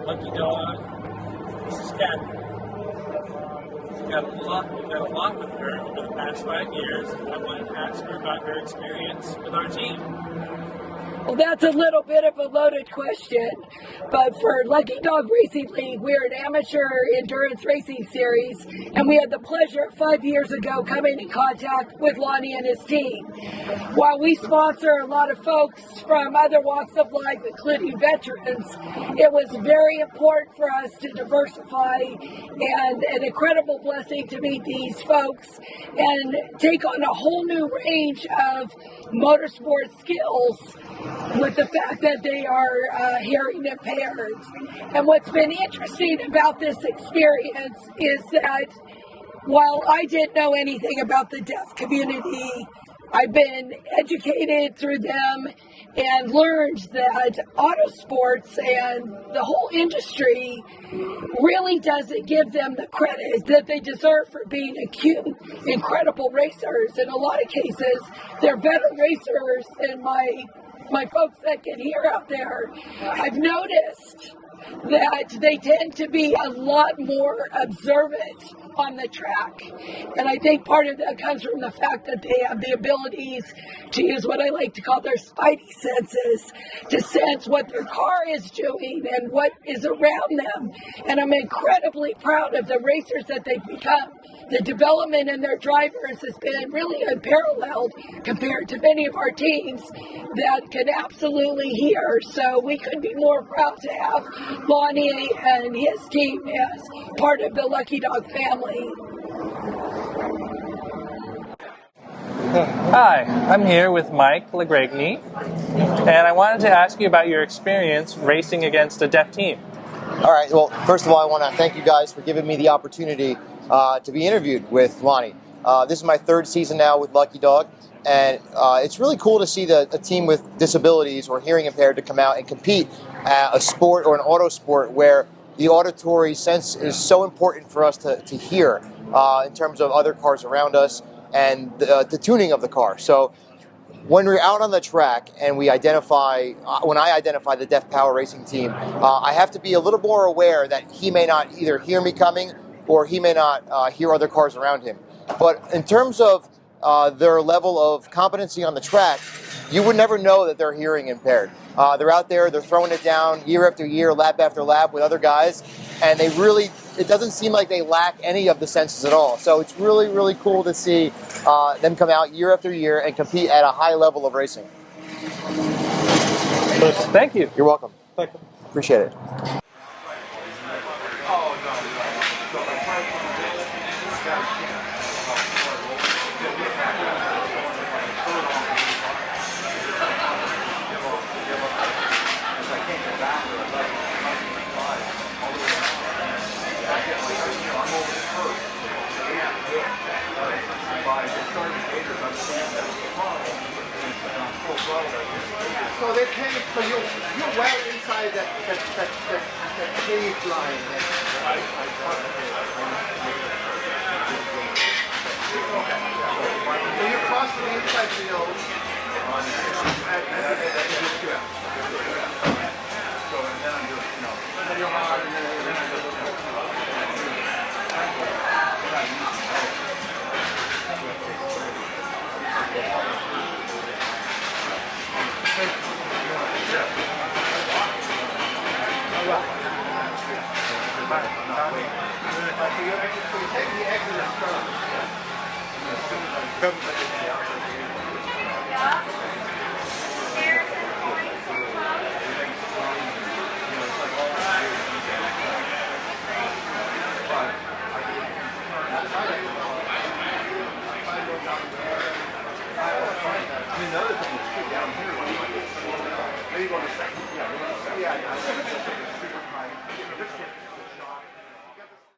Lucky Dog. This is Kat. We've got a lot with her over the past 5 years. I wanted to ask her about her experience with our team. Well, that's a little bit of a loaded question, but for Lucky Dog Racing League, we're an amateur endurance racing series, and we had the pleasure 5 years ago coming in contact with Lonnie and his team. While we sponsor a lot of folks from other walks of life, including veterans, it was very important for us to diversify, and an incredible blessing to meet these folks and take on a whole new range of motorsport skills with the fact that they are hearing impaired. And what's been interesting about this experience is that while I didn't know anything about the deaf community, I've been educated through them and learned that autosports and the whole industry really doesn't give them the credit that they deserve for being acute, incredible racers. In a lot of cases, they're better racers than my folks that can hear out there. I've noticed that they tend to be a lot more observant on the track. And I think part of that comes from the fact that they have the abilities to use what I like to call their spidey senses to sense what their car is doing and what is around them. And I'm incredibly proud of the racers that they've become. The development in their drivers has been really unparalleled compared to many of our teams that can absolutely hear. So we couldn't be more proud to have Lonnie and his team as part of the Lucky Dog family. Hi, I'm here with Mike Lagragny, and I wanted to ask you about your experience racing against a deaf team. All right, well, first of all, I want to thank you guys for giving me the opportunity to be interviewed with Lonnie. This is my third season now with Lucky Dog, and it's really cool to see a team with disabilities or hearing impaired to come out and compete at a sport or an auto sport where the auditory sense is so important for us to hear in terms of other cars around us and the tuning of the car. So when we're out on the track and when I identify the Deaf Power Racing team, I have to be a little more aware that he may not either hear me coming or he may not hear other cars around him. But in terms of their level of competency on the track, you would never know that they're hearing impaired. They're out there, they're throwing it down year after year, lap after lap with other guys, and it doesn't seem like they lack any of the senses at all. So it's really, really cool to see them come out year after year and compete at a high level of racing. Thank you. You're welcome. Thank you. Appreciate it. So they came, so you're well inside that cage line. So you're crossing the inside field. Take the exit in front.